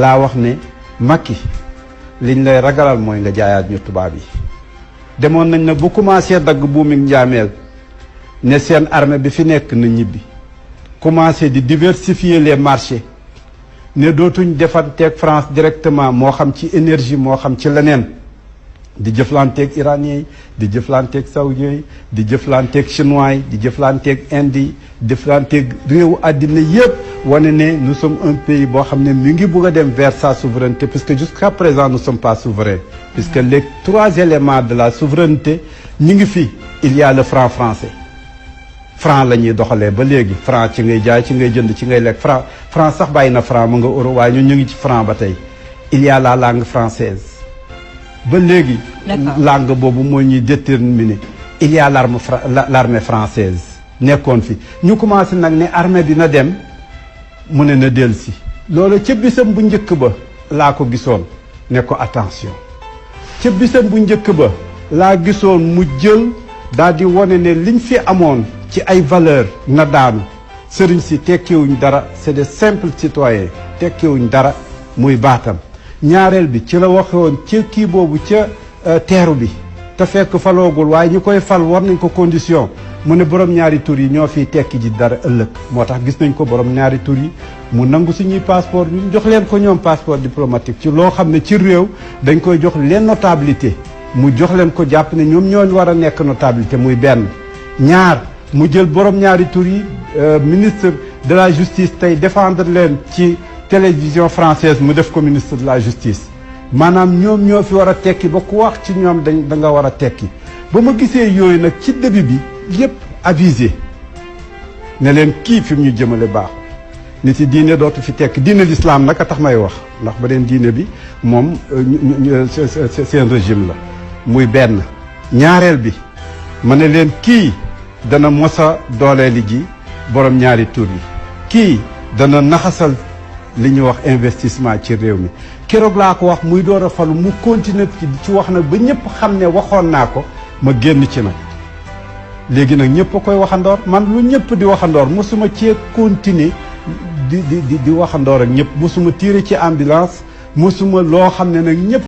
laa wax ne Macky liñ lay ragalal mooy nga jaayaat ñu tubaab yi demoon nañ nag bu commencé dagg buumi njaameel ne seen armée bi fi nekk na ñibbi commencé di diversifier les marchés ne dootuñ defanteeg France directement moo xam ci énergie moo xam ci leneen di jëflanteeg iraniens yi di jëflanteeg saoudiens yi di jëflanteeg chinois yi di jëflanteeg inde yi di jëflanteeg réewu àddina yépp wane ne nous sommes un pays boo xam ne mi ngi bëgg a dem vers sa souveraineté puisque jusqu'à présent nous ne sommes pas souverains puisque les 3 éléments de la souveraineté ñi ngi fi il y a le franc français franc la ñuy doxalee ba léegi franc ci ngay jaay ci ngay jënd ci ngay lekk franc sax bàyyi na franc mu nga euro waaye ñun ñu ngi ci franc ba tey il y a la langue française ba léegi langue boobu moo ñuy déterminer il y a l'armée française nekkoon fi ñu commencé nag ne armée bi na dem mu ne na dellusi loolu ca bisam bu njëkk ba laa ko gisoon ne ko attention ca bisam bu njëkk ba laa gisoon mu jël daal di wane ne liñ fi amoon ci ay valeur na daanu sëriñ si tekkiwuñ dara c'est des simples citoyens tekkiwuñ dara muy baatam ñaareel bi ci la waxoon ci kii boobu ca teeru bi te fekk faloogul waaye ñu koy fal war nañ ko condition mu ne borom ñaari tur yi ñoo fiy tekki ji dara ëllëg moo tax gis nañ ko borom ñaari tur yi mu nangu suñuy passeport ñu jox leen ko ñoom passeport diplomatique ci loo xam ne ci réew dañ koy jox leen notabilité mu jox leen ko jàpp ne ñoom ñoo war a nekk notabilité muy benn ñaar mu jël borom ñaari tur yi ministre de la justice tey défendre leen ci télévision française mu def ko ministre de la justice maanaam ñoom ñoo fi war a tekki ba ku wax ci ñoom da nga war a tekki ba ma gisee yooyu nag ci début bi yépp avisé ne leen kii fi mu ñu jëmale baaxul nit yi diine dootu fi tekki diine l'islam nag a tax may wax ndax ba leen diine bi moom seen régime la muy benn ñaareel bi ma ne leen kii dana mosa dooleeli ji borom ñaari tur yi kii dana naxasal li ñuy wax investissement ci réew mi keroog laa ko wax muy door a falu mu continuer ci wax nag ba ñëpp xam ne waxoon naa ko ma génn ci nag léegi nag ñëpp a koy waxandoor man lu ñëpp di waxandoor mosuma cee continuer di waxandoor ak ñëpp mosuma tirer ci ambulance mosuma loo xam ne nag ñëpp